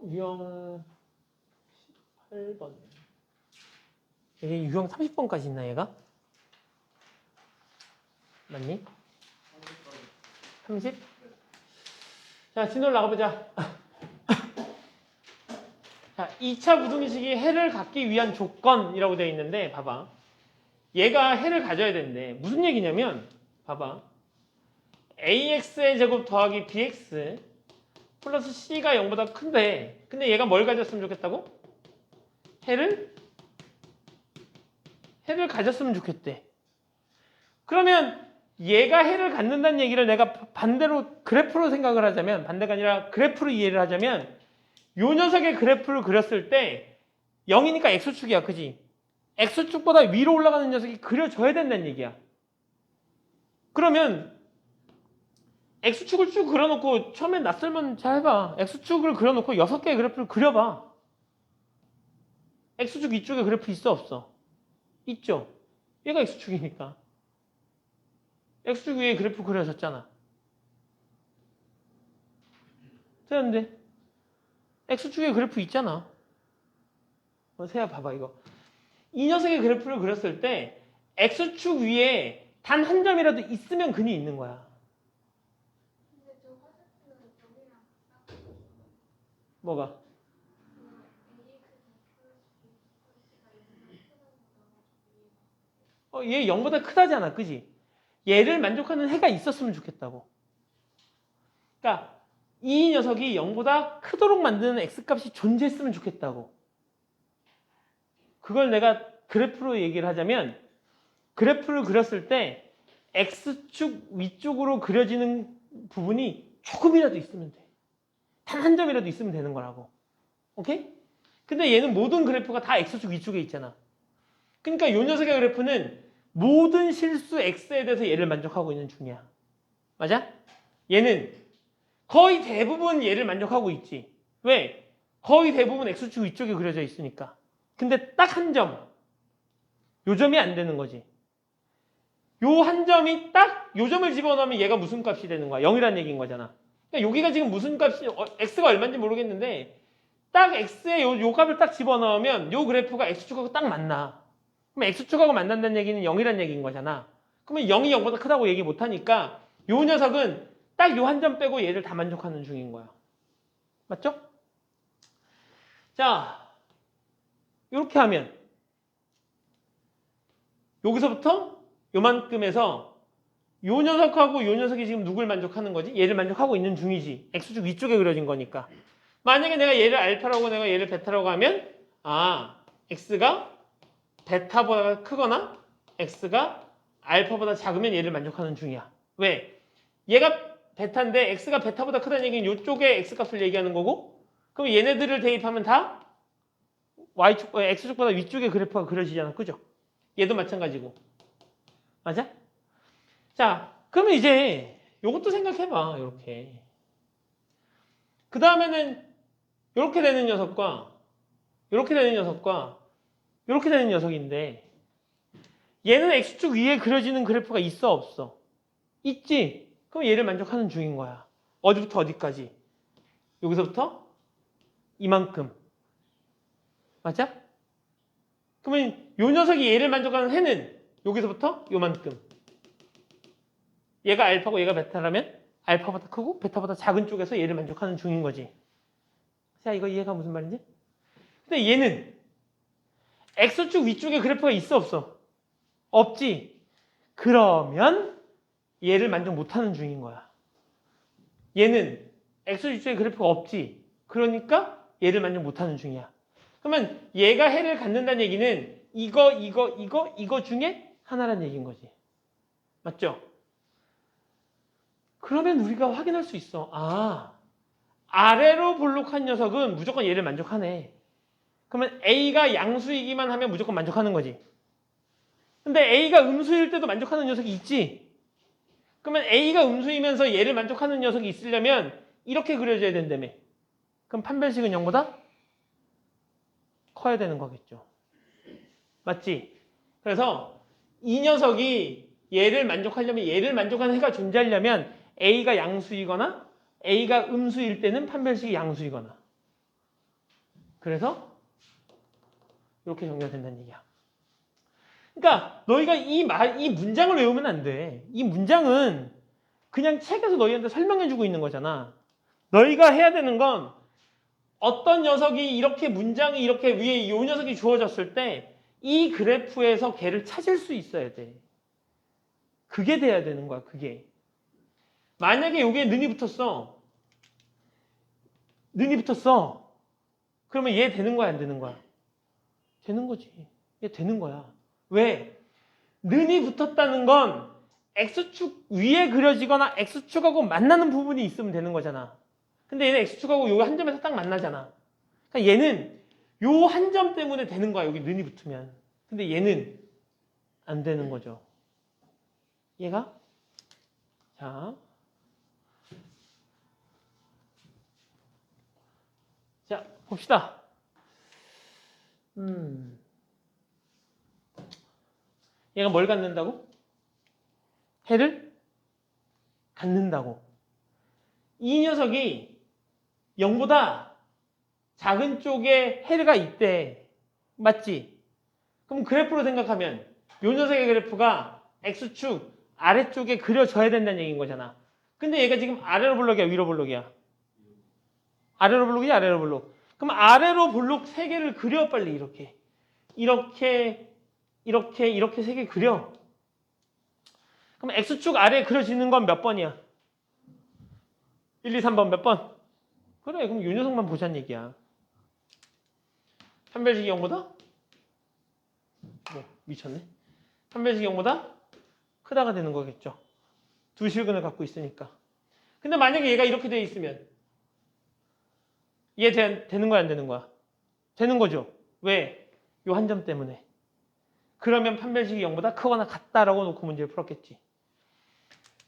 유형 18번. 이게 유형 30번까지 있나 얘가? 맞니? 30? 자, 진도를 나가보자. 자, 2차 무등식이 해를 갖기 위한 조건이라고 되어 있는데 봐봐. 얘가 해를 가져야 되는데 무슨 얘기냐면 봐봐. ax의 제곱 더하기 bx 플러스 c가 0보다 큰데 근데 얘가 뭘 가졌으면 좋겠다고? 해를 가졌으면 좋겠대. 그러면 얘가 해를 갖는다는 얘기를 내가 반대로 그래프로 생각을 하자면 반대가 아니라 그래프로 이해를 하자면 요 녀석의 그래프를 그렸을 때 0이니까 x축이야. 그지? x축보다 위로 올라가는 녀석이 그려져야 된다는 얘기야. 그러면 x축을 쭉 그려놓고 처음엔 낯설면 잘 해봐. x축을 그려놓고 6개의 그래프를 그려봐. x축 이쪽에 그래프 있어 없어? 있죠? 얘가 x축이니까. x축 위에 그래프 그려졌잖아. 되는데 x축에 그래프 있잖아. 세야 봐봐 이거. 이 녀석의 그래프를 그렸을 때 x축 위에 단 한 점이라도 있으면 근이 있는 거야. 뭐가? 얘 0보다 크다잖아. 그지? 얘를 만족하는 해가 있었으면 좋겠다고. 그러니까 이 녀석이 0보다 크도록 만드는 x값이 존재했으면 좋겠다고. 그걸 내가 그래프로 얘기를 하자면 그래프를 그렸을 때 x축 위쪽으로 그려지는 부분이 조금이라도 있으면 돼. 단 한 점이라도 있으면 되는 거라고. 오케이? 근데 얘는 모든 그래프가 다 x축 위쪽에 있잖아. 그러니까 이 녀석의 그래프는 모든 실수 x에 대해서 얘를 만족하고 있는 중이야. 맞아? 얘는 거의 대부분 얘를 만족하고 있지. 왜? 거의 대부분 x축 위쪽에 그려져 있으니까. 근데 딱 한 점. 요 점이 안 되는 거지. 요 한 점이 딱 요 점을 집어넣으면 얘가 무슨 값이 되는 거야? 0이라는 얘기인 거잖아. 그러니까 여기가 지금 무슨 값이 x가 얼마인지 모르겠는데 딱 x에 요 값을 딱 집어넣으면 요 그래프가 x축하고 딱 맞나. 그럼 x축하고 만난다는 얘기는 0이라는 얘기인 거잖아. 그러면 0이 0보다 크다고 얘기 못하니까 요 녀석은 딱 요 한 점 빼고 얘를 다 만족하는 중인 거야. 맞죠? 자, 이렇게 하면 여기서부터 요만큼에서 요 녀석하고 요 녀석이 지금 누굴 만족하는 거지? 얘를 만족하고 있는 중이지. x축 위쪽에 그려진 거니까. 만약에 내가 얘를 알파라고 내가 얘를 베타라고 하면 x가 베타보다 크거나 x가 알파보다 작으면 얘를 만족하는 중이야. 왜? 얘가 베타인데 x가 베타보다 크다는 얘기는 이쪽에 x값을 얘기하는 거고 그럼 얘네들을 대입하면 다 y축, x축보다 위쪽에 그래프가 그려지잖아. 그죠? 얘도 마찬가지고. 맞아? 자, 그러면 이제 요것도 생각해봐. 이렇게. 그 다음에는 이렇게 되는 녀석과 이렇게 되는 녀석과 이렇게 되는 녀석인데 얘는 x축 위에 그려지는 그래프가 있어 없어? 있지? 그럼 얘를 만족하는 중인 거야. 어디부터 어디까지? 여기서부터 이만큼. 맞아? 그러면 요 녀석이 얘를 만족하는 해는 여기서부터 요만큼. 얘가 알파고 얘가 베타라면 알파보다 크고 베타보다 작은 쪽에서 얘를 만족하는 중인 거지. 자, 이거 이해가 무슨 말인지? 근데 얘는 x축 위쪽에 그래프가 있어 없어? 없지? 그러면 얘를 만족 못하는 중인 거야. 얘는 x축 위쪽에 그래프가 없지? 그러니까 얘를 만족 못하는 중이야. 그러면 얘가 해를 갖는다는 얘기는 이거 중에 하나란 얘기인 거지. 맞죠? 그러면 우리가 확인할 수 있어. 아래로 볼록한 녀석은 무조건 얘를 만족하네. 그러면 A가 양수이기만 하면 무조건 만족하는 거지. 근데 A가 음수일 때도 만족하는 녀석이 있지. 그러면 A가 음수이면서 얘를 만족하는 녀석이 있으려면 이렇게 그려져야 된다며. 그럼 판별식은 0보다 커야 되는 거겠죠. 맞지? 그래서 이 녀석이 얘를 만족하려면 얘를 만족하는 해가 존재하려면 A가 양수이거나 A가 음수일 때는 판별식이 양수이거나. 그래서 이렇게 정리가 된다는 얘기야. 그러니까 너희가 이 문장을 외우면 안 돼. 이 문장은 그냥 책에서 너희한테 설명해주고 있는 거잖아. 너희가 해야 되는 건 어떤 녀석이 이렇게 문장이 이렇게 위에 이 녀석이 주어졌을 때 이 그래프에서 걔를 찾을 수 있어야 돼. 그게 돼야 되는 거야, 그게. 만약에 여기에 는이 붙었어. 는이 붙었어. 그러면 얘 되는 거야, 안 되는 거야? 되는 거지. 얘 되는 거야. 왜? 는이 붙었다는 건 X축 위에 그려지거나 X축하고 만나는 부분이 있으면 되는 거잖아. 근데 얘는 X축하고 여기 한 점에서 딱 만나잖아. 그러니까 얘는 요 한 점 때문에 되는 거야. 여기 는이 붙으면. 근데 얘는 안 되는 거죠. 얘가? 자, 봅시다. 얘가 뭘 갖는다고? 해를 갖는다고. 이 녀석이 0보다 작은 쪽에 해가 있대. 맞지? 그럼 그래프로 생각하면 이 녀석의 그래프가 X축 아래쪽에 그려져야 된다는 얘기인 거잖아. 근데 얘가 지금 아래로 볼록이야, 위로 볼록이야? 아래로 볼록이야, 아래로 볼록? 그럼 아래로 볼록 3개를 그려, 빨리 이렇게. 이렇게 3개 그려. 그럼 X축 아래에 그려지는 건 몇 번이야? 1, 2, 3번 몇 번? 그래, 그럼 이 녀석만 보자는 얘기야. 판별식이 0보다? 미쳤네. 판별식이 0보다 크다가 되는 거겠죠. 두 실근을 갖고 있으니까. 근데 만약에 얘가 이렇게 돼 있으면 얘 되는 거야, 안 되는 거야? 되는 거죠. 왜? 요 한 점 때문에. 그러면 판별식이 0보다 크거나 같다라고 놓고 문제를 풀었겠지.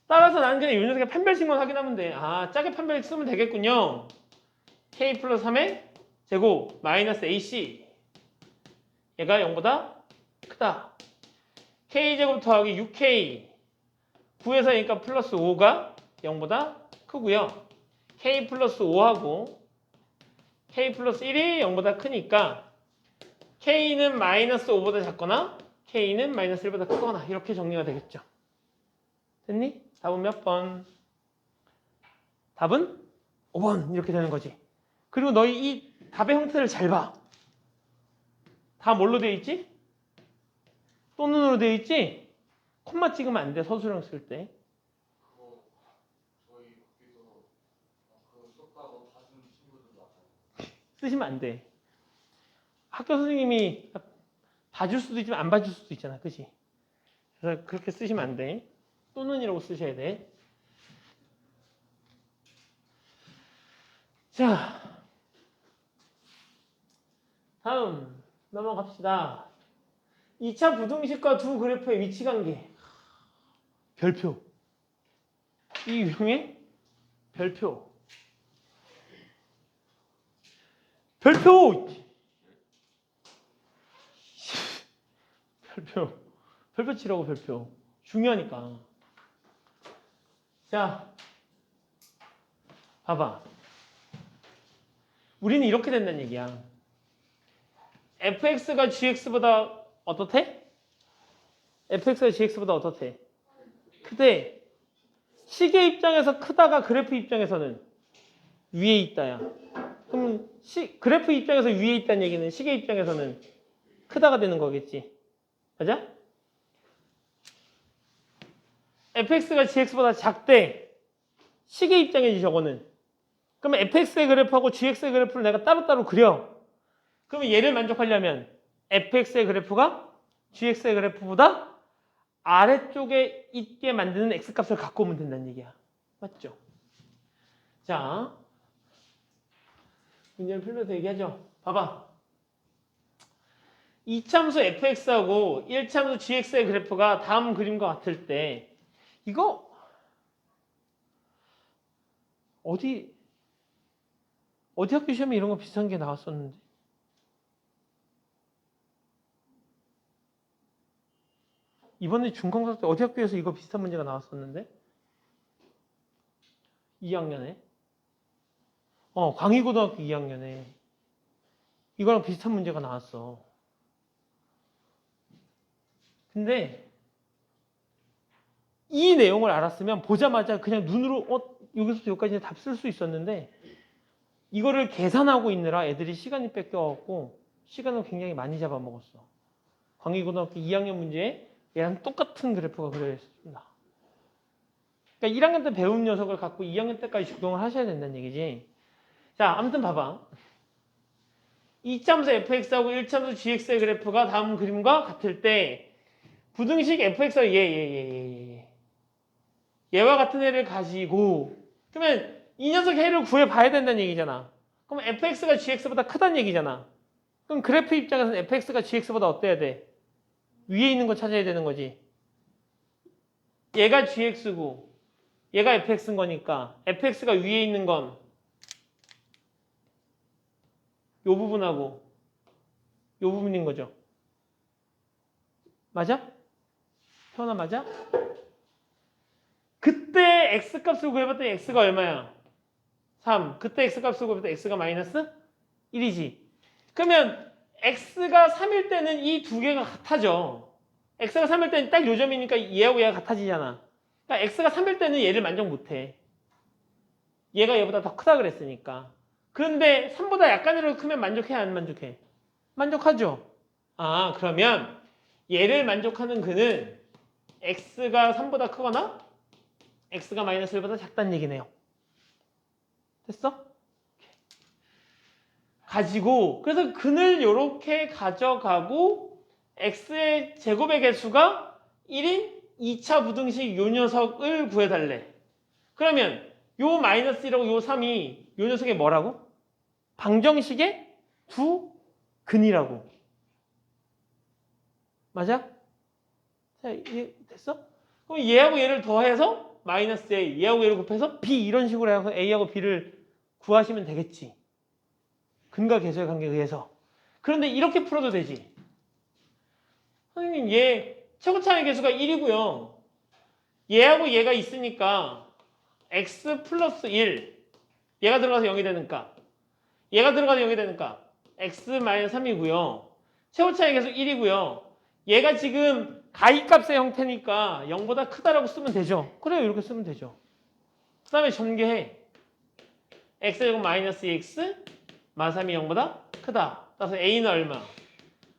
따라서 나는 그냥 요 녀석의 판별식만 확인하면 돼. 아, 짝의 판별식 쓰면 되겠군요. K 플러스 3의 제곱 마이너스 AC. 얘가 0보다 크다. K제곱 더하기 6K. 9에서 그러니까 플러스 5가 0보다 크고요. K 플러스 5하고 K 플러스 1이 0보다 크니까 K는 마이너스 5보다 작거나 K는 마이너스 1보다 크거나 이렇게 정리가 되겠죠. 됐니? 답은 몇 번? 답은 5번 이렇게 되는 거지. 그리고 너희 이 답의 형태를 잘 봐. 다 뭘로 되어 있지? 또는으로 되어 있지? 콤마 찍으면 안 돼, 서술형 쓸 때. 그거 저희 학교에서 그거 썼다고 봐준 친구들 많아요. 쓰시면 안 돼. 학교 선생님이 봐줄 수도 있지만 안 봐줄 수도 있잖아. 그치? 그래서 그렇게 쓰시면 안 돼. 또는이라고 쓰셔야 돼. 자, 다음 넘어갑시다. 2차 부등식과 두 그래프의 위치 관계. 별표. 이 유형의 별표. 별표! 별표 치라고, 별표. 중요하니까. 자, 봐봐. 우리는 이렇게 된다는 얘기야. fx가 gx보다 어떻대? fx가 gx보다 어떻대? 크대. 시계 입장에서 크다가 그래프 입장에서는 위에 있다야. 그럼 그래프 입장에서 위에 있다는 얘기는 시계 입장에서는 크다가 되는 거겠지. 맞아? fx가 gx보다 작대. 시계 입장이지 저거는. 그러면 fx의 그래프하고 gx의 그래프를 내가 따로따로 그려. 그러면 얘를 만족하려면 fx의 그래프가 gx의 그래프보다 아래쪽에 있게 만드는 x값을 갖고 오면 된다는 얘기야. 맞죠? 자, 문제를 풀면서 얘기하죠. 봐봐. 2참수 fx하고 1참수 gx의 그래프가 다음 그림과 같을 때 이거 어디 학교 시험에 이런 거 비슷한 게 나왔었는데 이번에 중간고사 때 어디 학교에서 이거 비슷한 문제가 나왔었는데? 2학년에. 광희고등학교 2학년에. 이거랑 비슷한 문제가 나왔어. 근데 이 내용을 알았으면 보자마자 그냥 눈으로 여기서 여기까지는 답 쓸 수 있었는데 이거를 계산하고 있느라 애들이 시간이 뺏겨갖고 시간을 굉장히 많이 잡아먹었어. 광희고등학교 2학년 문제에 얘랑 똑같은 그래프가 그려져 있습니다. 그러니까 1학년 때 배운 녀석을 갖고 2학년 때까지 적용을 하셔야 된다는 얘기지. 자, 아무튼 봐봐. 2참수 fx하고 1참수 gx의 그래프가 다음 그림과 같을 때 부등식 fx가 얘와 같은 애를 가지고 그러면 이 녀석 해를 구해봐야 된다는 얘기잖아. 그럼 fx가 gx보다 크다는 얘기잖아. 그럼 그래프 입장에서는 fx가 gx보다 어때야 돼? 위에 있는 거 찾아야 되는 거지. 얘가 gx고 얘가 fx인 거니까 fx가 위에 있는 건 요 부분하고 요 부분인 거죠. 맞아? 태어나 맞아? 그때 x값을 구해봤더니 x가 얼마야? 3. 그때 x값을 구해봤더니 x가 마이너스 1이지. 그러면 x가 3일 때는 이 두 개가 같아져. x가 3일 때는 딱 요점이니까 얘하고 얘가 같아지잖아. 그러니까 x가 3일 때는 얘를 만족 못해. 얘가 얘보다 더 크다 그랬으니까. 그런데 3보다 약간이라도 크면 만족해 안 만족해? 만족하죠. 그러면 얘를 만족하는 그는 x가 3보다 크거나 x가 마이너스 1보다 작다는 얘기네요. 됐어? 가지고 그래서 근을 이렇게 가져가고 x의 제곱의 개수가 1인 2차 부등식 요 녀석을 구해달래. 그러면 요 마이너스 1하고 요 3이 요 녀석의 뭐라고? 방정식의 두 근이라고. 맞아? 자, 이해 됐어? 그럼 얘하고 얘를 더해서 마이너스 A, 얘하고 얘를 곱해서 B 이런 식으로 해서 A하고 B를 구하시면 되겠지. 근과 계수의 관계에 의해서. 그런데 이렇게 풀어도 되지. 선생님, 얘 최고차의 개수가 1이고요. 얘하고 얘가 있으니까 x 플러스 1 얘가 들어가서 0이 되니까 얘가 들어가서 0이 되니까 x 마이너스 3이고요. 최고차의 개수 1이고요. 얘가 지금 가위값의 형태니까 0보다 크다라고 쓰면 되죠. 그래요. 이렇게 쓰면 되죠. 그 다음에 전개해. x제곱 마이너스 2x 마 3이 0보다 크다. 따라서 a는 얼마?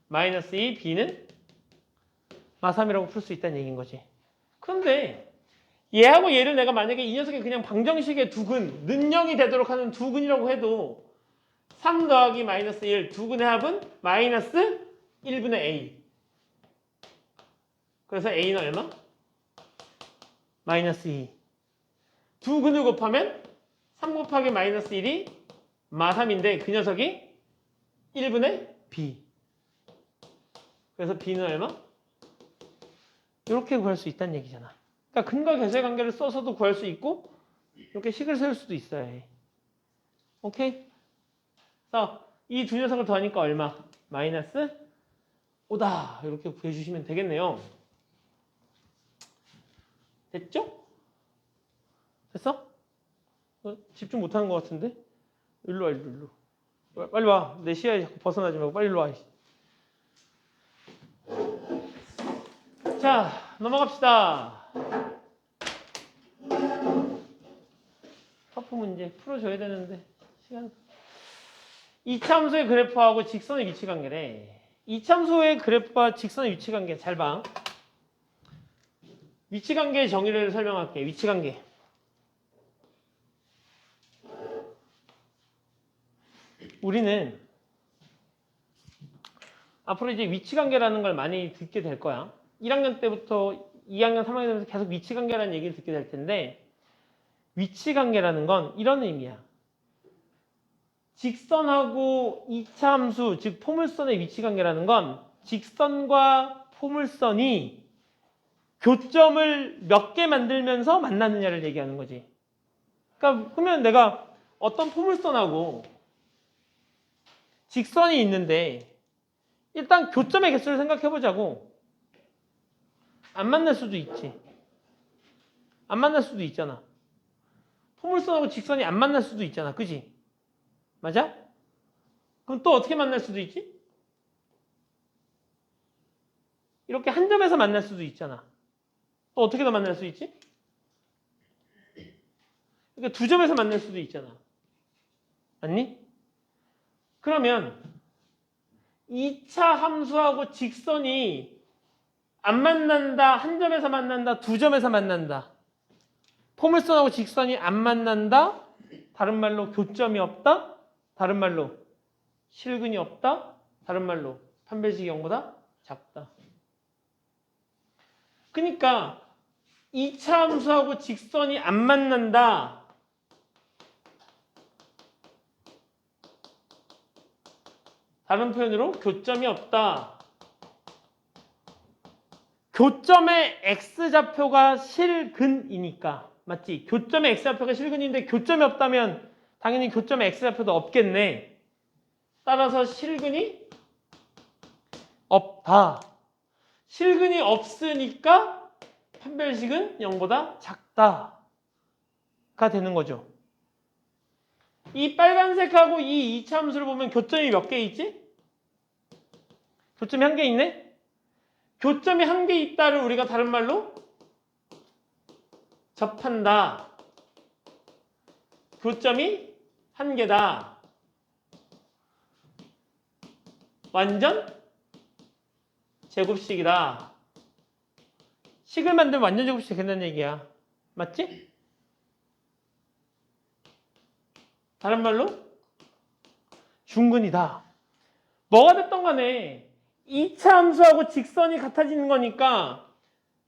마이너스 2, b는 마 3이라고 풀 수 있다는 얘기인 거지. 그런데 얘하고 얘를 내가 만약에 이 녀석이 그냥 방정식의 두근, 는영이 되도록 하는 두근이라고 해도 3 더하기 마이너스 1, 두근의 합은 마이너스 1분의 a. 그래서 a는 얼마? 마이너스 2. 두근을 곱하면 3 곱하기 마이너스 1이 마 3인데 그 녀석이 1분의 b. 그래서 b는 얼마? 이렇게 구할 수 있다는 얘기잖아. 그러니까 근과 계수의 관계를 써서도 구할 수 있고 이렇게 식을 세울 수도 있어야 해. 오케이? 그래서 이 두 녀석을 더하니까 얼마? 마이너스 5다. 이렇게 구해주시면 되겠네요. 됐죠? 됐어? 집중 못하는 것 같은데? 일로 와, 일로. 빨리 와. 내 시야에 자꾸 벗어나지 말고 빨리 일로 와. 자, 넘어갑시다. 터프 문제 풀어줘야 되는데 시간. 이참수의 그래프하고 직선의 위치 관계래. 이참수의 그래프와 직선의 위치 관계 잘 봐. 위치 관계의 정의를 설명할게. 위치 관계. 우리는 앞으로 이제 위치 관계라는 걸 많이 듣게 될 거야. 1학년 때부터 2학년, 3학년 되면서 계속 위치 관계라는 얘기를 듣게 될 텐데 위치 관계라는 건 이런 의미야. 직선하고 이차함수, 즉 포물선의 위치 관계라는 건 직선과 포물선이 교점을 몇 개 만들면서 만나느냐를 얘기하는 거지. 그러니까 그러면 내가 어떤 포물선하고 직선이 있는데 일단 교점의 개수를 생각해 보자고. 안 만날 수도 있지. 안 만날 수도 있잖아. 포물선하고 직선이 안 만날 수도 있잖아. 그지? 맞아? 그럼 또 어떻게 만날 수도 있지? 이렇게 한 점에서 만날 수도 있잖아. 또 어떻게 더 만날 수 있지? 그러니까 두 점에서 만날 수도 있잖아. 맞니? 그러면 2차 함수하고 직선이 안 만난다, 한 점에서 만난다, 두 점에서 만난다. 포물선하고 직선이 안 만난다, 다른 말로 교점이 없다, 다른 말로 실근이 없다, 다른 말로 판별식이 0보다 작다. 그러니까 2차 함수하고 직선이 안 만난다. 다른 표현으로 교점이 없다. 교점의 x좌표가 실근이니까. 맞지? 교점의 x좌표가 실근인데 교점이 없다면 당연히 교점의 x좌표도 없겠네. 따라서 실근이 없다. 실근이 없으니까 판별식은 0보다 작다가 되는 거죠. 이 빨간색하고 이 2차 함수를 보면 교점이 몇 개 있지? 교점이 한 개 있네? 교점이 한 개 있다를 우리가 다른 말로 접한다. 교점이 한 개다. 완전 제곱식이다. 식을 만들면 완전 제곱식이 된다는 얘기야. 맞지? 다른 말로 중근이다. 뭐가 됐던 간에 2차 함수하고 직선이 같아지는 거니까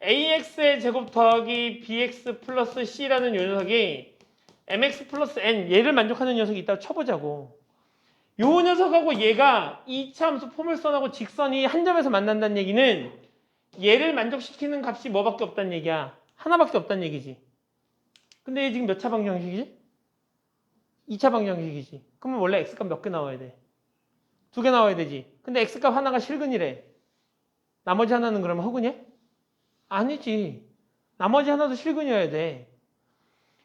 ax의 제곱 더하기 bx 플러스 c라는 요 녀석이 mx 플러스 n 얘를 만족하는 녀석이 있다고 쳐보자고. 요 녀석하고 얘가 2차 함수 포물선하고 직선이 한 점에서 만난다는 얘기는 얘를 만족시키는 값이 뭐밖에 없다는 얘기야. 하나밖에 없다는 얘기지. 근데 얘 지금 몇 차 방정식이지? 2차 방정식이지. 그러면 원래 x값 몇 개 나와야 돼? 2개 나와야 되지. 근데 x값 하나가 실근이래. 나머지 하나는 그러면 허근이야? 아니지. 나머지 하나도 실근이어야 돼.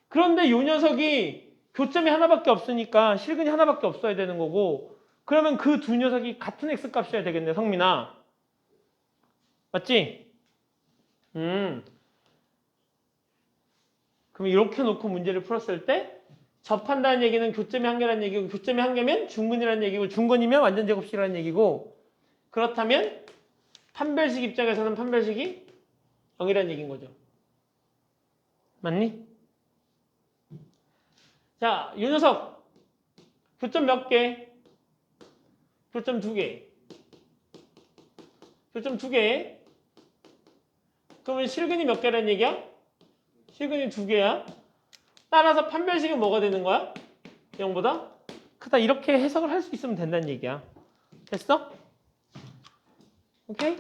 그런데 요 녀석이 교점이 하나밖에 없으니까 실근이 하나밖에 없어야 되는 거고, 그러면 그 두 녀석이 같은 x값이어야 되겠네, 성민아. 맞지? 그럼 이렇게 놓고 문제를 풀었을 때 접한다는 얘기는 교점이 한 개라는 얘기고, 교점이 한 개면 중근이라는 얘기고, 중근이면 완전 제곱식이라는 얘기고, 그렇다면 판별식 입장에서는 판별식이 0이라는 얘기인 거죠. 맞니? 자, 이 녀석 교점 몇 개? 교점 2개. 교점 2개. 그러면 실근이 몇 개라는 얘기야? 실근이 2개야. 따라서 판별식은 뭐가 되는 거야? 0보다 크다. 이렇게 해석을 할 수 있으면 된다는 얘기야. 됐어? 오케이?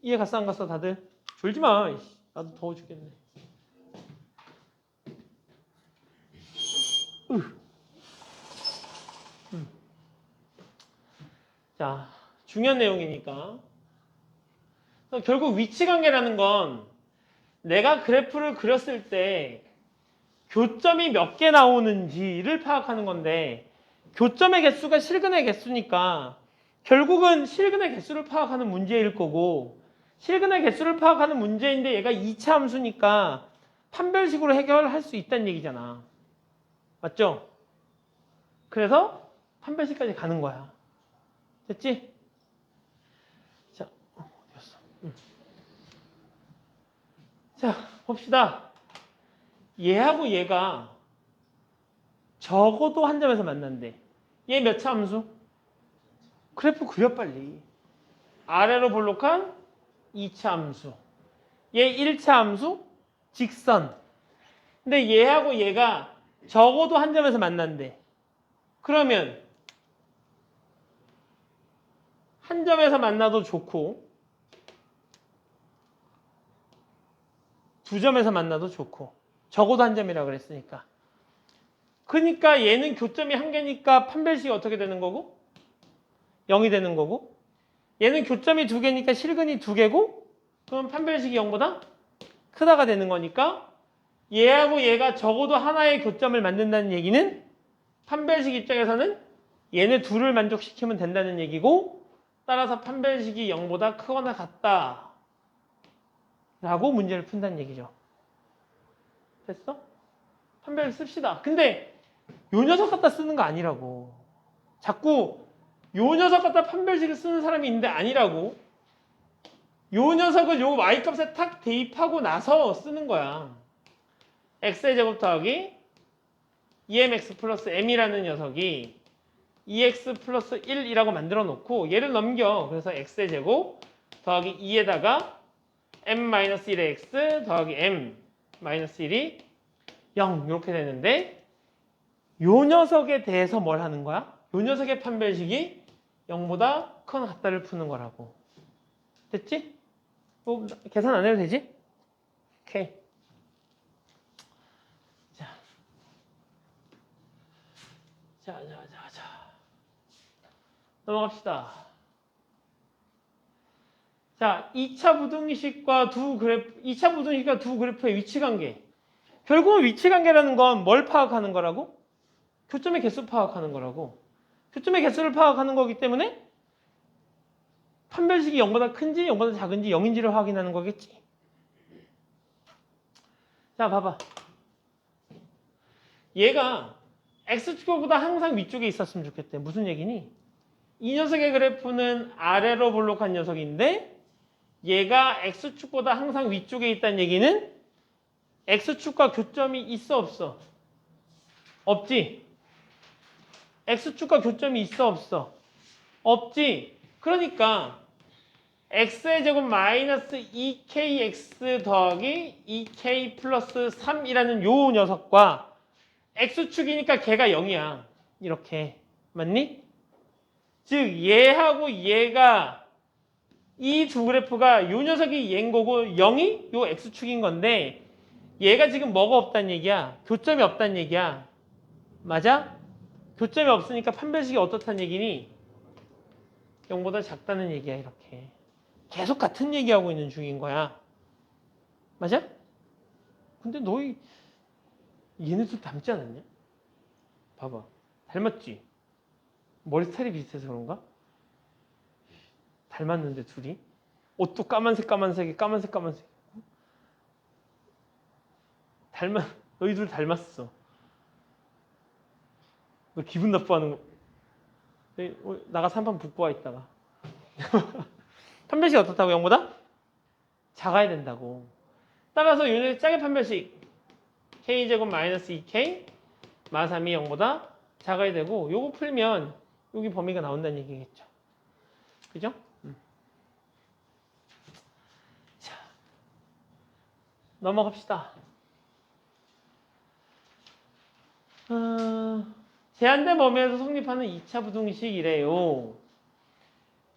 이해 갔어 안 갔어 다들? 졸지 마. 나도 더워 죽겠네. 자, 중요한 내용이니까. 결국 위치관계라는 건 내가 그래프를 그렸을 때 교점이 몇 개 나오는지를 파악하는 건데, 교점의 개수가 실근의 개수니까 결국은 실근의 개수를 파악하는 문제일 거고, 실근의 개수를 파악하는 문제인데 얘가 2차 함수니까 판별식으로 해결할 수 있다는 얘기잖아. 맞죠? 그래서 판별식까지 가는 거야. 됐지? 자, 어디였어? 자, 봅시다. 얘하고 얘가 적어도 한 점에서 만난대. 얘 몇 차 함수? 그래프 그려 빨리. 아래로 볼록한 2차 함수. 얘 1차 함수? 직선. 근데 얘하고 얘가 적어도 한 점에서 만난대. 그러면 한 점에서 만나도 좋고, 두 점에서 만나도 좋고, 적어도 한 점이라고 그랬으니까. 그러니까 얘는 교점이 한 개니까 판별식이 어떻게 되는 거고? 0이 되는 거고, 얘는 교점이 두 개니까 실근이 두 개고, 그럼 판별식이 0보다 크다가 되는 거니까 얘하고 얘가 적어도 하나의 교점을 만든다는 얘기는 판별식 입장에서는 얘네 둘을 만족시키면 된다는 얘기고 따라서 판별식이 0보다 크거나 같다 라고 문제를 푼다는 얘기죠. 됐어? 판별식 씁시다. 근데 요 녀석 갖다 쓰는 거 아니라고. 자꾸 요 녀석 갖다 판별식을 쓰는 사람이 있는데 아니라고. 요 녀석을 요 y값에 탁 대입하고 나서 쓰는 거야. x의 제곱 더하기 2mx 플러스 m이라는 녀석이 2x 플러스 1이라고 만들어 놓고 얘를 넘겨. 그래서 x의 제곱 더하기 2에다가 m-1의 x 더하기 m-1이 0 이렇게 되는데 요 녀석에 대해서 뭘 하는 거야? 요 녀석의 판별식이 0보다 크거나 같다를 푸는 거라고. 됐지? 계산 안 해도 되지? 오케이. 자. 넘어갑시다. 자, 2차 부등식과 두 그래프의 위치 관계. 결국은 위치 관계라는 건 뭘 파악하는 거라고? 교점의 개수 파악하는 거라고. 교점의 개수를 파악하는 거기 때문에 판별식이 0보다 큰지 0보다 작은지 0인지를 확인하는 거겠지. 자, 봐봐. 얘가 x축보다 항상 위쪽에 있었으면 좋겠대. 무슨 얘기니? 이 녀석의 그래프는 아래로 볼록한 녀석인데 얘가 x축보다 항상 위쪽에 있다는 얘기는 x축과 교점이 있어 없어? 없지. x축과 교점이 있어 없어? 없지. 그러니까 x의 제곱 마이너스 2kx 더하기 2k 플러스 3이라는 요 녀석과 x축이니까 걔가 0이야. 이렇게. 맞니? 즉 얘하고 얘가 이 두 그래프가 요 녀석이 얘인 거고 0이 요 x축인 건데 얘가 지금 뭐가 없다는 얘기야? 교점이 없다는 얘기야. 맞아? 교점이 없으니까 판별식이 어떻다는 얘기니? 0보다 작다는 얘기야. 이렇게. 계속 같은 얘기하고 있는 중인 거야. 맞아? 근데 너희 얘네들 닮지 않았냐? 봐봐. 닮았지? 머리 스타일이 비슷해서 그런가? 닮았는데 둘이? 옷도 까만색. 너희 둘 닮았어. 너 기분 나빠하는 거. 나가서 한판 붙고 와 있다가. 판별식 어떻다고? 0보다? 작아야 된다고. 따라서 요즘 짝의 판별식 k제곱 마이너스 2k 마3이 0보다 작아야 되고 요거 풀면 여기 범위가 나온다는 얘기겠죠. 그죠? 자, 넘어갑시다. 제한된 범위에서 성립하는 2차 부등식이래요.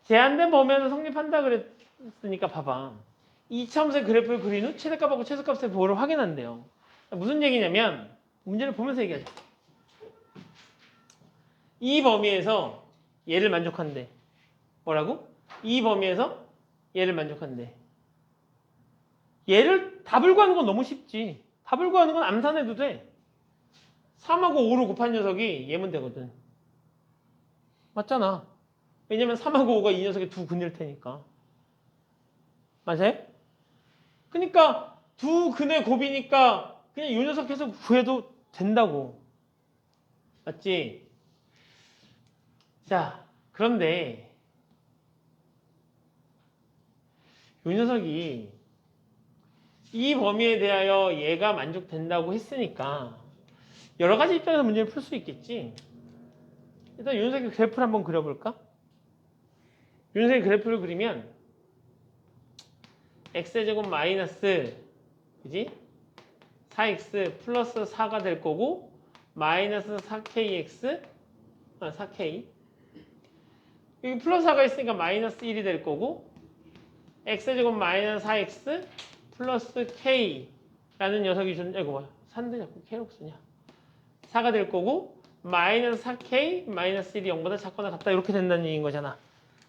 제한된 범위에서 성립한다 그랬으니까 봐봐. 2차함수의 그래프를 그린 후 최대값하고 최소값의 부호를 확인한대요. 무슨 얘기냐면 문제를 보면서 얘기하자. 이 범위에서 얘를 만족한대. 뭐라고? 이 범위에서 얘를 만족한대. 얘를 답을 구하는 건 너무 쉽지. 답을 구하는 건 암산해도 돼. 3하고 5를 곱한 녀석이 얘면 되거든. 맞잖아. 왜냐면 3하고 5가 이 녀석의 두 근일 테니까. 맞아요? 그러니까 두 근의 곱이니까 그냥 이 녀석 해서 구해도 된다고. 맞지? 자, 그런데 이 녀석이 이 범위에 대하여 얘가 만족된다고 했으니까 여러 가지 입장에서 문제를 풀 수 있겠지. 일단 이 녀석의 그래프를 한번 그려볼까? 이 녀석의 그래프를 그리면 x의 제곱 마이너스 그지? 4x 플러스 4가 될 거고 마이너스 4kx 4k 여기 플러스 4가 있으니까 마이너스 1이 될 거고 x의 제곱 마이너스 4x 플러스 k라는 녀석이 존재하고 산데 자꾸 k로 쓰냐 4가 될 거고 마이너스 4k 마이너스 1이 0보다 작거나 같다 이렇게 된다는 얘기인 거잖아.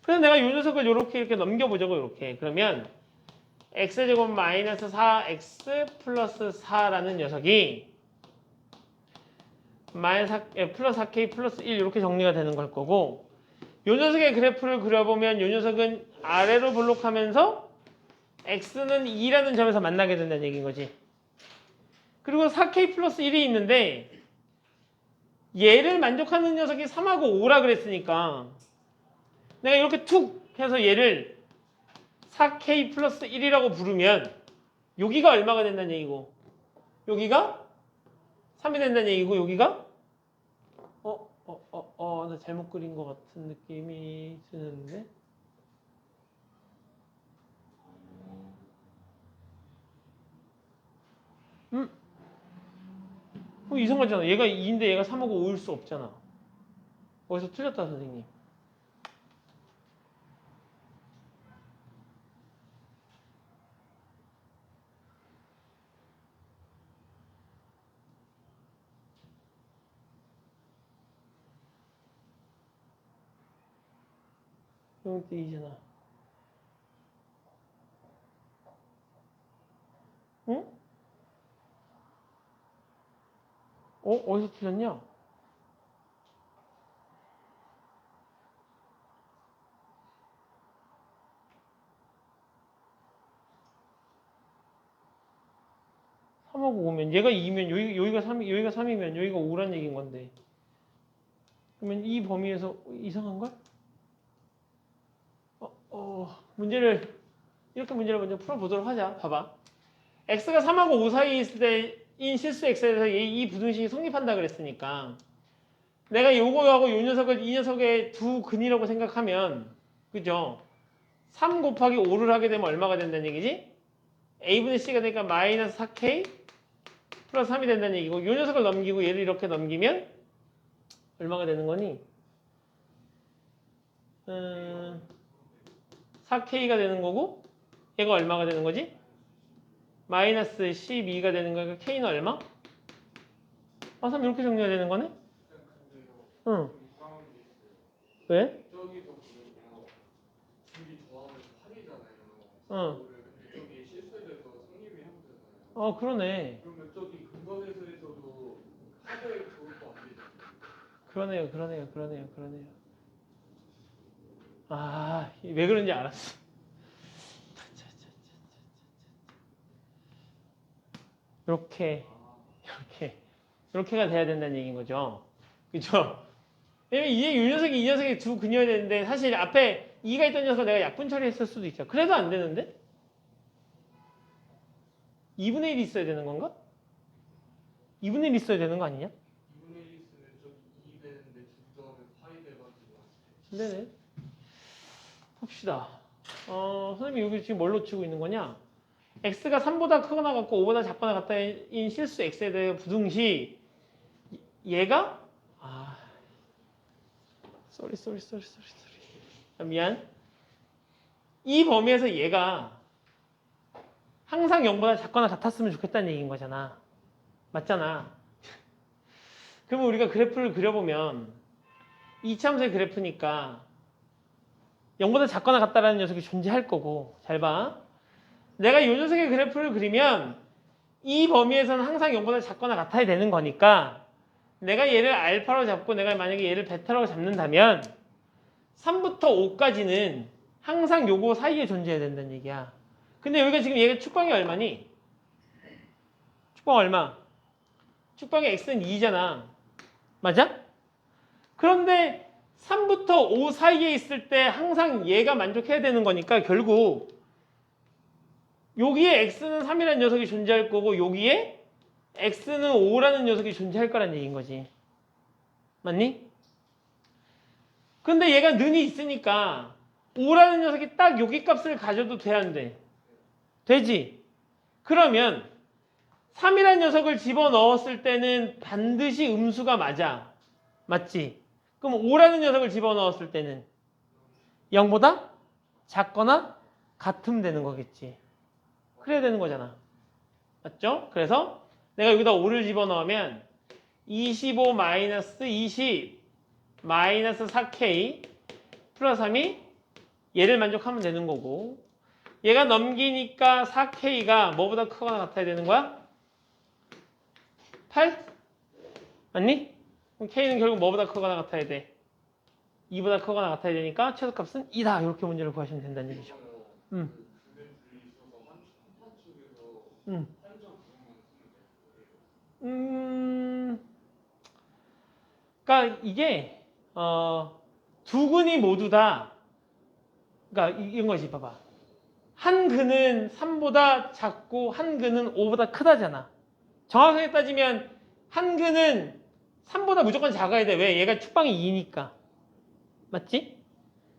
그래서 내가 이 녀석을 이렇게 넘겨보자고 이렇게. 그러면 x제곱 마이너스 4x 플러스 4라는 녀석이 플러스 4k 플러스 1 이렇게 정리가 되는 걸 거고, 요 녀석의 그래프를 그려보면 요 녀석은 아래로 볼록하면서 x는 2라는 점에서 만나게 된다는 얘기인 거지. 그리고 4k 플러스 1이 있는데 얘를 만족하는 녀석이 3하고 5라 그랬으니까 내가 이렇게 툭 해서 얘를 4k 플러스 1이라고 부르면 여기가 얼마가 된다는 얘기고 여기가 3이 된다는 얘기고 여기가 나 잘못 그린 것 같은 느낌이 드는데 이상하잖아. 얘가 2인데 얘가 3하고 5일 수 없잖아. 거기서 틀렸다 선생님. 여기 때 2잖아. 응? 어디서 틀렸냐? 하고 5면 얘가 2면 여기가 3이면 여기가 5란 얘기인 건데 그러면 이 범위에서 이상한걸? 문제를 이렇게 문제를 먼저 풀어보도록 하자. 봐봐. x가 3하고 5 사이에 있을 때인 실수 x에 대해서 이 부등식이 성립한다 그랬으니까 내가 요거하고 요 녀석을 이 녀석의 두 근이라고 생각하면 그죠? 3 곱하기 5를 하게 되면 얼마가 된다는 얘기지? a분의 c가 되니까 마이너스 4k 플러스 3이 된다는 얘기고 요 녀석을 넘기고 얘를 이렇게 넘기면 얼마가 되는 거니? 4k가 되는 거고 얘가 얼마가 되는 거지? 마이너스 12가 되는 거니까 k는 얼마? 3 이렇게 정리가 되는 거네? 응. 왜? 저기도 그리고 둘이 더하면 8이잖아요. 응. 저기 실수에 대해서 성립이 해보잖아요. 그러네. 그러면 저기 근거에서도 하나의 그것도 안 되죠. 그러네요. 왜 그런지 알았어. 이렇게가 돼야 된다는 얘기인 거죠. 그죠? 왜냐면 이제 이 녀석이 두 근이어야 되는데 사실 앞에 2가 있던 녀석을 내가 약분 처리했을 수도 있죠. 그래도 안 되는데? 2분의 1이 있어야 되는 건가? 2분의 1 있어야 되는 거 아니냐? 2분의 1 있으면 저기 2 되는데 둘 더하면 8이 돼가지고 네네. 봅시다. 선생님이 여기 지금 뭘 놓치고 있는 거냐? x가 3보다 크거나 같고 5보다 작거나 같다인 실수 x에 대해 부등시 얘가 쏘리. 미안. 이 범위에서 얘가 항상 0보다 작거나 같았으면 좋겠다는 얘기인 거잖아. 맞잖아. 그러면 우리가 그래프를 그려보면 이차함수의 그래프니까 0보다 작거나 같다라는 녀석이 존재할 거고 잘 봐. 내가 이 녀석의 그래프를 그리면 이 범위에서는 항상 0보다 작거나 같아야 되는 거니까 내가 얘를 알파로 잡고 내가 만약에 얘를 베타로 잡는다면 3부터 5까지는 항상 요거 사이에 존재해야 된다는 얘기야. 근데 여기가 지금 얘가 축방이 얼마니? 축방 얼마? 축방의 x는 2잖아. 맞아? 그런데 3부터 5 사이에 있을 때 항상 얘가 만족해야 되는 거니까 결국 여기에 x는 3이라는 녀석이 존재할 거고 여기에 x는 5라는 녀석이 존재할 거란 얘기인 거지. 맞니? 근데 얘가 는이 있으니까 5라는 녀석이 딱 여기 값을 가져도 돼, 안 돼? 되지? 그러면 3이라는 녀석을 집어넣었을 때는 반드시 음수가 맞아. 맞지? 그럼 5라는 녀석을 집어넣었을 때는 0보다 작거나 같으면 되는 거겠지. 그래야 되는 거잖아. 맞죠? 그래서 내가 여기다 5를 집어넣으면 25 마이너스 20 마이너스 4k 플러스 3이 얘를 만족하면 되는 거고 얘가 넘기니까 4K가 뭐보다 크거나 같아야 되는 거야? 8? 맞니? 그럼 K는 결국 뭐보다 크거나 같아야 돼? 2보다 크거나 같아야 되니까 최소값은 2다. 이렇게 문제를 구하시면 된다는 얘기죠. 음. 음. 그러니까 이게 두 근이 모두 다 그러니까 이런 거지. 봐봐. 한 근은 3보다 작고 한 근은 5보다 크다잖아. 정확하게 따지면 한 근은 3보다 무조건 작아야 돼. 왜? 얘가 축방이 2니까. 맞지?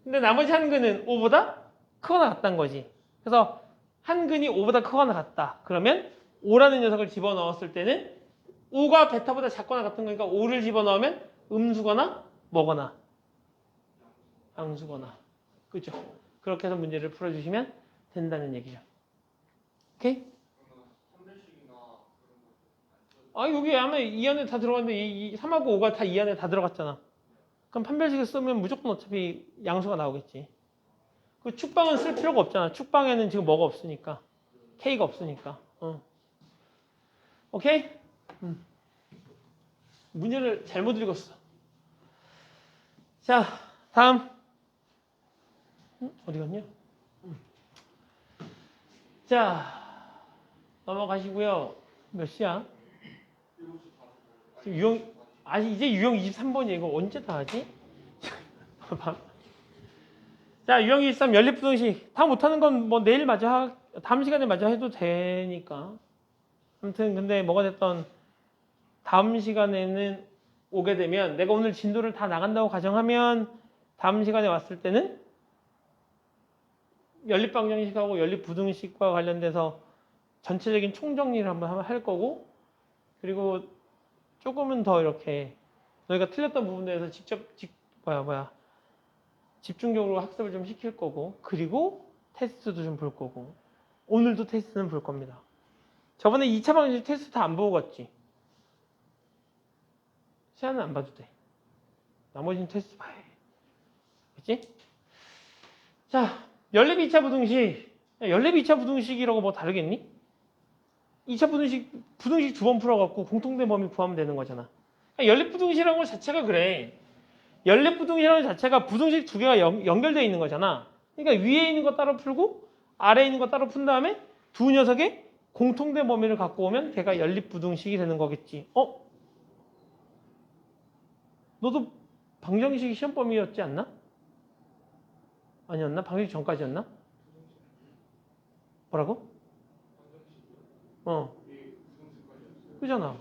근데 나머지 한 근은 5보다 크거나 같다는 거지. 그래서 한 근이 5보다 크거나 같다. 그러면 5라는 녀석을 집어넣었을 때는 5가 베타보다 작거나 같은 거니까 5를 집어넣으면 음수거나 뭐거나 양수거나. 그죠? 그렇게 해서 문제를 풀어주시면 된다는 얘기죠. 오케이? 아, 여기 아마 이 안에 다 들어갔는데 이 3하고 5가 다 이 안에 다 들어갔잖아. 그럼 판별식을 쓰면 무조건 어차피 양수가 나오겠지. 그 축방은 쓸 필요가 없잖아. 축방에는 지금 뭐가 없으니까. K가 없으니까. 오케이? 문제를 잘못 읽었어. 자, 다음. 어디 갔냐? 자, 넘어가시고요. 몇 시야? 지금 이제 유형 23번이야. 이거 언제 다 하지? 봐봐. 자, 유형 23 연립부등식. 다 못하는 건 뭐 내일 마저 다음 시간에 마저 해도 되니까. 아무튼 근데 뭐가 됐던 다음 시간에는 오게 되면 내가 오늘 진도를 다 나간다고 가정하면 다음 시간에 왔을 때는 연립방정식하고 연립부등식과 관련돼서 전체적인 총정리를 한번 할 거고 그리고 조금은 더 이렇게 너희가 틀렸던 부분에 대해서 집중적으로 학습을 좀 시킬 거고 그리고 테스트도 좀 볼 거고 오늘도 테스트는 볼 겁니다. 저번에 2차 방정식 테스트 다 안 보고 갔지? 시간은 안 봐도 돼. 나머지는 테스트 봐야 해. 그치? 자, 연립 2차 부등식. 연립 2차 부등식이라고 뭐 다르겠니? 2차 부등식 두 번 풀어갖고 공통된 범위 구하면 되는 거잖아. 그러니까 연립 부등식이라는 것 자체가 그래. 연립 부등식이라는 것 자체가 부등식 두 개가 연결되어 있는 거잖아. 그러니까 위에 있는 거 따로 풀고 아래에 있는 거 따로 푼 다음에 두 녀석의 공통된 범위를 갖고 오면 걔가 연립 부등식이 되는 거겠지. 너도 방정식이 시험 범위였지 않나? 아니었나? 방정식 전까지였나? 뭐라고? 그잖아.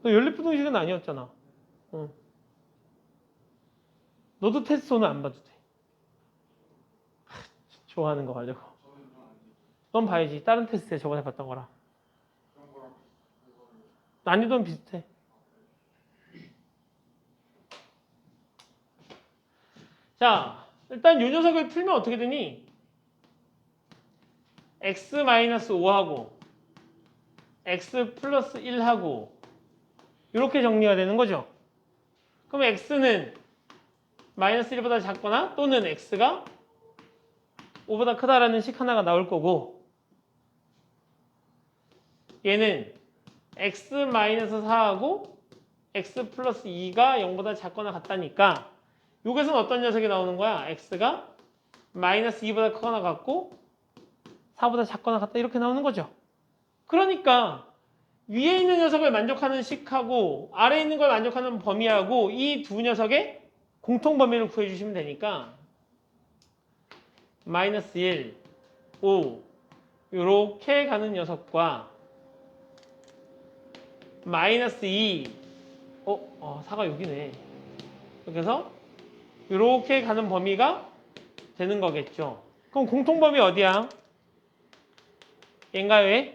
너 연립부등식은 아니었잖아. 너도 테스트 오늘 안 봐도 돼. 좋아하는 거 가지고. 넌 봐야지. 다른 테스트에 저번에 봤던 거랑. 난이도는 비슷해. 자, 일단 이 녀석을 풀면 어떻게 되니? x-5하고 x 플러스 1하고 이렇게 정리가 되는 거죠. 그럼 x는 마이너스 1보다 작거나 또는 x가 5보다 크다라는 식 하나가 나올 거고 얘는 x-4하고 x 플러스 2가 0보다 작거나 같다니까 여기서는 어떤 녀석이 나오는 거야? x가 마이너스 2보다 크거나 같고 4보다 작거나 같다 이렇게 나오는 거죠. 그러니까 위에 있는 녀석을 만족하는 식하고 아래에 있는 걸 만족하는 범위하고 이 두 녀석의 공통 범위를 구해주시면 되니까 마이너스 1, 5 이렇게 가는 녀석과 마이너스 2 4가 여기네. 그래서 이렇게 가는 범위가 되는 거겠죠. 그럼 공통 범위 어디야? 얘인가요?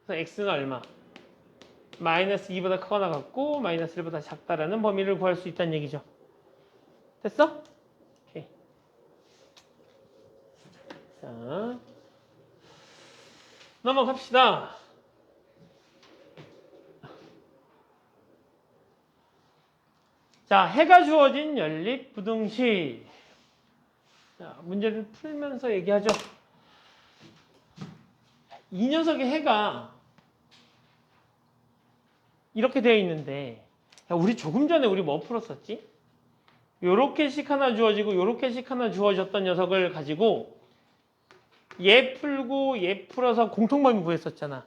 그래서 x는 얼마? 마이너스 2보다 크거나 같고 마이너스 1보다 작다라는 범위를 구할 수 있다는 얘기죠. 됐어? 오케이. 자, 넘어갑시다. 자, 해가 주어진 연립 부등식. 자, 문제를 풀면서 얘기하죠. 이 녀석의 해가 이렇게 되어 있는데, 야, 우리 조금 전에 우리 뭐 풀었었지? 요렇게씩 하나 주어지고 요렇게씩 하나 주어졌던 녀석을 가지고 얘 풀고 얘 풀어서 공통범위 구했었잖아.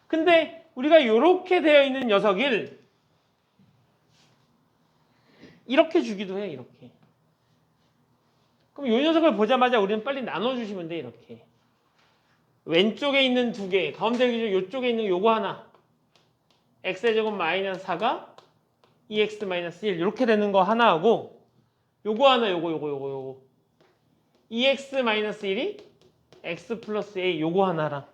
근데 우리가 요렇게 되어 있는 녀석을 이렇게 주기도 해. 이렇게. 그럼 요 녀석을 보자마자 우리는 빨리 나눠주시면 돼. 이렇게. 왼쪽에 있는 두 개, 가운데 요쪽에 있는 요거 하나, x의 제곱 마이너스 4가 2x 마이너스 1 이렇게 되는 거 하나 하고, 요거 하나, 요거 2x 마이너스 1이 x 플러스 a 요거 하나랑,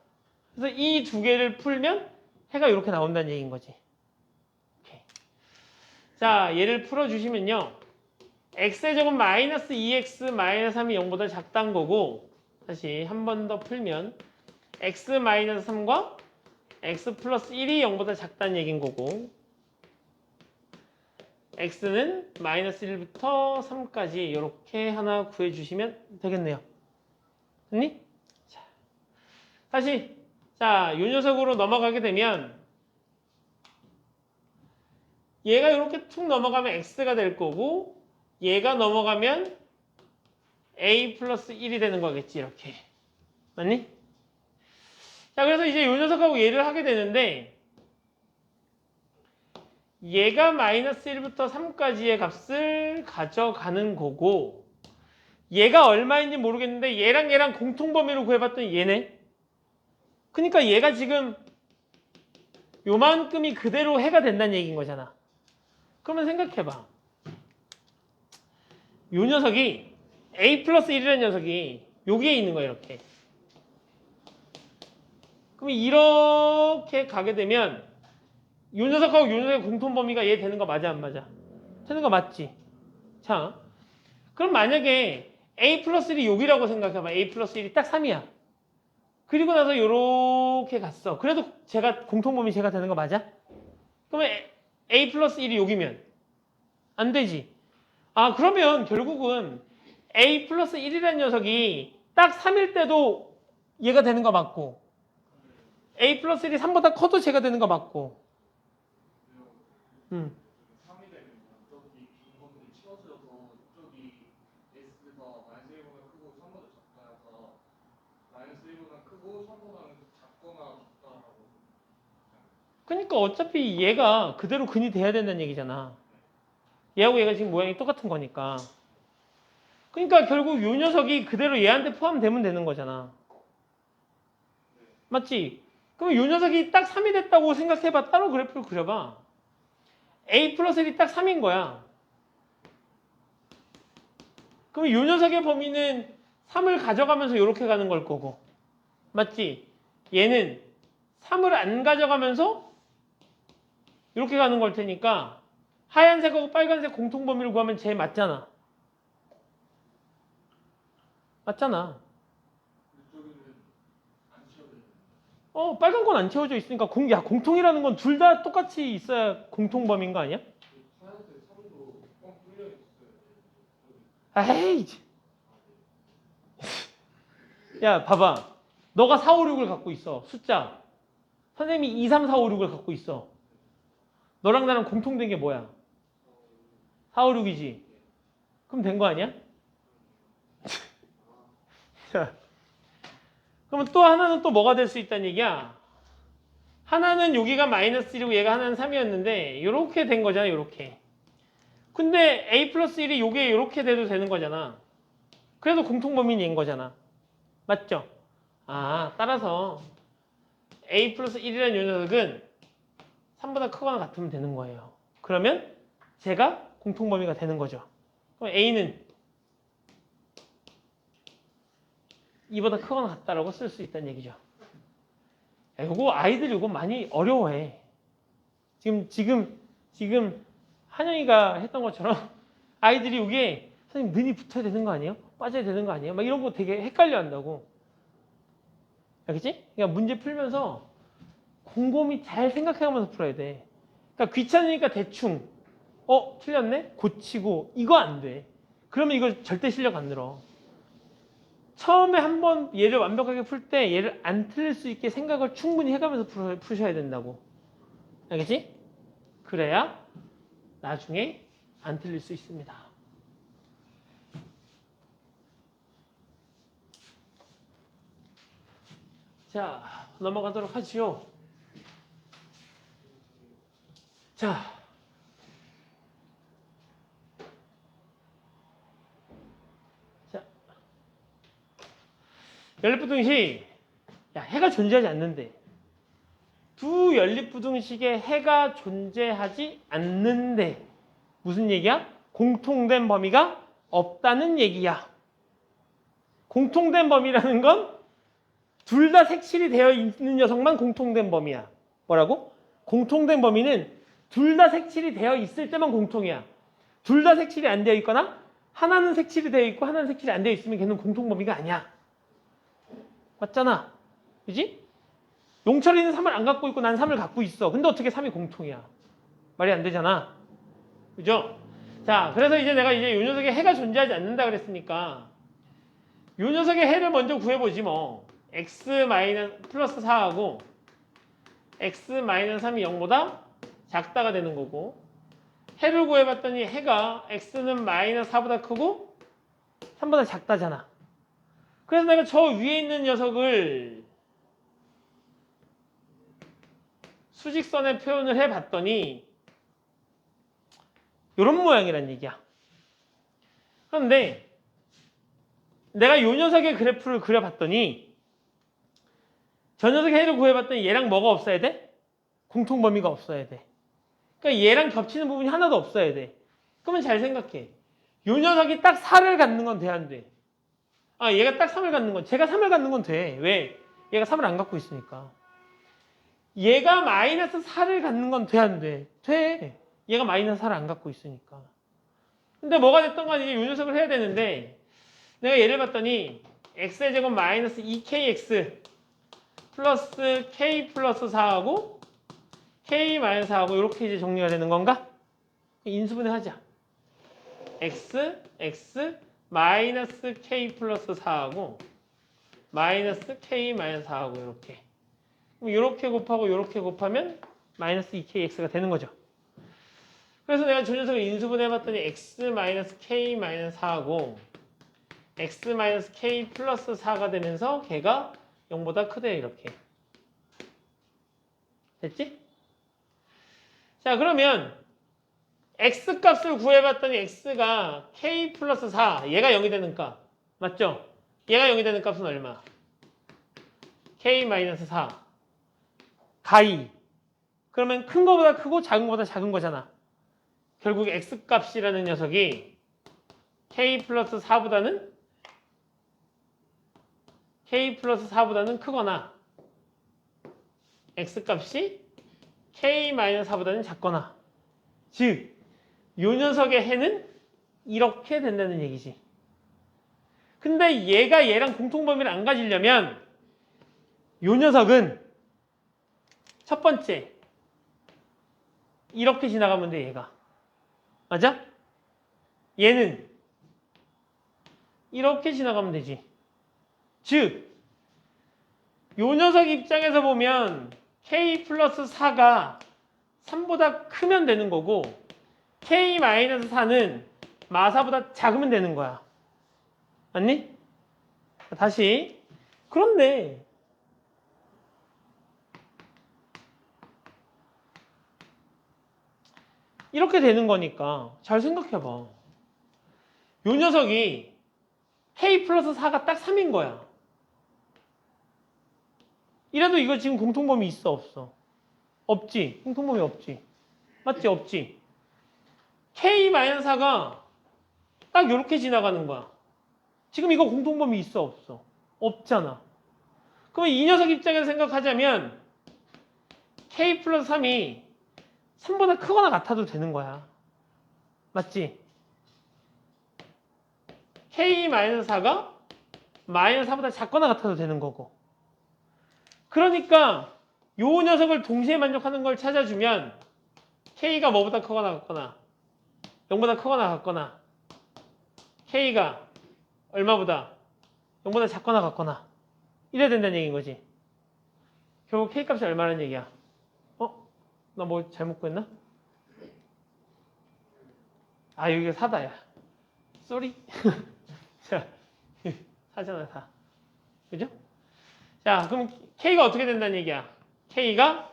그래서 이 두 개를 풀면 해가 이렇게 나온다는 얘기인 거지. 오케이. 자, 얘를 풀어주시면요, x의 제곱 마이너스 2x 마이너스 3이 0보다 작다는 거고, 다시 한 번 더 풀면 x 마이너스 3과 x 플러스 1이 0보다 작다는 얘기인 거고, x는 마이너스 1부터 3까지 이렇게 하나 구해주시면 되겠네요. 됐니? 자, 다시 자, 이 녀석으로 넘어가게 되면 얘가 이렇게 툭 넘어가면 x가 될 거고, 얘가 넘어가면 a 플러스 1이 되는 거겠지. 이렇게. 맞니? 자, 그래서 이제 이 녀석하고 얘를 하게 되는데, 얘가 마이너스 1부터 3까지의 값을 가져가는 거고, 얘가 얼마인지 모르겠는데 얘랑 얘랑 공통범위로 구해봤더니 얘네. 그러니까 얘가 지금 요만큼이 그대로 해가 된다는 얘기인 거잖아. 그러면 생각해봐. 요 녀석이 a 플러스 1이라는 녀석이 여기에 있는 거야. 이렇게. 그럼 이렇게 가게 되면 요 녀석하고 요 녀석의 공통범위가 얘 되는 거 맞아 안 맞아? 되는 거 맞지? 자, 그럼 만약에 a 플러스 1이 여기라고 생각해봐. a 플러스 1이 딱 3이야. 그리고 나서 요렇게 갔어. 그래도 제가 공통범위 제가 되는 거 맞아? 그러면 a 플러스 1이 여기면 안 되지. 아, 그러면 결국은 a 플러스 1이라는 녀석이 딱 3일 때도 얘가 되는 거 맞고, a 플러스 1이 3보다 커도 제가 되는 거 맞고. 3이 되면 저기 공범위 치워져서 저기 x가 마이너스 1보다 크고 3보다 작다가 마이너스 1보다 크고 3보다 작거나 같다라고. 그러니까 어차피 얘가 그대로 근이 돼야 된다는 얘기잖아. 얘하고 얘가 지금 모양이 똑같은 거니까. 그러니까 결국 요 녀석이 그대로 얘한테 포함되면 되는 거잖아. 맞지? 그럼 요 녀석이 딱 3이 됐다고 생각해봐. 따로 그래프를 그려봐. a 플러스 1이 딱 3인 거야. 그럼 요 녀석의 범위는 3을 가져가면서 이렇게 가는 걸 거고. 맞지? 얘는 3을 안 가져가면서 이렇게 가는 걸 테니까 하얀색하고 빨간색 공통범위를 구하면 쟤 맞잖아. 맞잖아. 이쪽에는 안 치워져. 빨간 건 안 채워져 있으니까 공통이라는 건 둘 다 똑같이 있어야 공통범위인 거 아니야? 하얀색 3도 뻥 뚫려 있어요. 에이. 야, 봐봐. 너가 4, 5, 6을 갖고 있어. 숫자. 선생님이 2, 3, 4, 5, 6을 갖고 있어. 너랑 나랑 공통된 게 뭐야? 4, 5, 6이지. 그럼 된 거 아니야? 자, 그러면 또 하나는 또 뭐가 될 수 있다는 얘기야? 하나는 여기가 마이너스 1이고 얘가 하나는 3이었는데 이렇게 된 거잖아. 이렇게. 근데 a 플러스 1이 요게 이렇게 돼도 되는 거잖아. 그래도 공통범위는 얘인 거잖아. 맞죠? 아, 따라서 a 플러스 1이라는 요 녀석은 3보다 크거나 같으면 되는 거예요. 그러면 제가 공통범위가 되는 거죠. 그럼 a는 2보다 크거나 같다라고 쓸 수 있다는 얘기죠. 야, 요거 아이들이 요거 많이 어려워해. 지금 한영이가 했던 것처럼 아이들이 이게 선생님 는이 붙어야 되는 거 아니에요? 빠져야 되는 거 아니에요? 막 이런 거 되게 헷갈려 한다고. 알겠지? 그러니까 문제 풀면서 곰곰이 잘 생각해가면서 풀어야 돼. 그러니까 귀찮으니까 대충 틀렸네? 고치고 이거 안 돼. 그러면 이거 절대 실력 안 늘어. 처음에 한번 얘를 완벽하게 풀 때 얘를 안 틀릴 수 있게 생각을 충분히 해가면서 푸셔야 된다고. 알겠지? 그래야 나중에 안 틀릴 수 있습니다. 자, 넘어가도록 하지요. 자, 연립부등식. 야, 해가 존재하지 않는데. 두 연립부등식에 해가 존재하지 않는데. 무슨 얘기야? 공통된 범위가 없다는 얘기야. 공통된 범위라는 건 둘 다 색칠이 되어 있는 녀석만 공통된 범위야. 뭐라고? 공통된 범위는 둘 다 색칠이 되어 있을 때만 공통이야. 둘 다 색칠이 안 되어 있거나 하나는 색칠이 되어 있고 하나는 색칠이 안 되어 있으면 걔는 공통 범위가 아니야. 맞잖아. 그지? 용철이는 3을 안 갖고 있고 난 3을 갖고 있어. 근데 어떻게 3이 공통이야? 말이 안 되잖아. 그죠? 자, 그래서 이제 내가 이제 요 녀석에 해가 존재하지 않는다 그랬으니까 요 녀석의 해를 먼저 구해보지 뭐. x 플러스 4하고 x 3이 0보다 작다가 되는 거고, 해를 구해봤더니 해가 x는 마이너스 4보다 크고 3보다 작다잖아. 그래서 내가 저 위에 있는 녀석을 수직선에 표현을 해봤더니 이런 모양이란 얘기야. 그런데 내가 이 녀석의 그래프를 그려봤더니 저 녀석의 해를 구해봤더니 얘랑 뭐가 없어야 돼? 공통범위가 없어야 돼. 그러니까 얘랑 겹치는 부분이 하나도 없어야 돼. 그러면 잘 생각해. 이 녀석이 딱 4를 갖는 건 돼, 안 돼? 아, 얘가 딱 3을 갖는 건, 제가 3을 갖는 건 돼. 왜? 얘가 3을 안 갖고 있으니까. 얘가 마이너스 4를 갖는 건 돼, 안 돼? 돼. 얘가 마이너스 4를 안 갖고 있으니까. 근데 뭐가 됐던 건 이제 이 녀석을 해야 되는데, 내가 얘를 봤더니 x의 제곱 마이너스 2kx 플러스 k 플러스 4하고 k 마이너스 4하고 이렇게 이제 정리가 되는 건가? 인수분해 하자. x 마이너스 k 플러스 4하고 마이너스 k 마이너스 4하고 이렇게. 그럼 이렇게 곱하고 이렇게 곱하면 마이너스 2kx가 되는 거죠. 그래서 내가 저 녀석을 인수분해해봤더니 x 마이너스 k 마이너스 4하고 x 마이너스 k 플러스 4가 되면서 걔가 0보다 크대 이렇게. 됐지? 자, 그러면 x 값을 구해봤더니 x가 k 플러스 4, 얘가 0이 되는 값. 맞죠? 얘가 0이 되는 값은 얼마? k 마이너스 4. 가이. 그러면 큰 거보다 크고 작은 거보다 작은 거잖아. 결국 x 값이라는 녀석이 k 플러스 4보다는 크거나 x 값이 k 마이너스 4보다는 작거나, 즉 요 녀석의 해는 이렇게 된다는 얘기지. 근데 얘가 얘랑 공통범위를 안 가지려면 요 녀석은 첫 번째 이렇게 지나가면 돼. 얘가 맞아? 얘는 이렇게 지나가면 되지. 즉 요 녀석 입장에서 보면 k 플러스 4가 3보다 크면 되는 거고 k 마이너스 4는 마사보다 작으면 되는 거야. 맞니? 다시. 그런데 이렇게 되는 거니까 잘 생각해봐. 요 녀석이 k 플러스 4가 딱 3인 거야. 이래도 이거 지금 공통범위 있어 없어? 없지. 공통범위 없지. 맞지? 없지. k-4가 딱 이렇게 지나가는 거야. 지금 이거 공통범위 있어 없어? 없잖아. 그러면 이 녀석 입장에서 생각하자면 k 플러스 3이 3보다 크거나 같아도 되는 거야. 맞지? k-4가 마이너스 4보다 작거나 같아도 되는 거고. 그러니까 요 녀석을 동시에 만족하는 걸 찾아주면 k가 뭐보다 크거나 같거나 0보다 크거나 같거나 k가 얼마보다 0보다 작거나 같거나 이래야 된다는 얘기인 거지. 결국 K값이 얼마라는 얘기야? 나 뭐 잘못 구했나? 아, 여기가 4다야. 쏘리. 자, 4잖아, 4. 그죠? 자, 그럼 K가 어떻게 된다는 얘기야? K가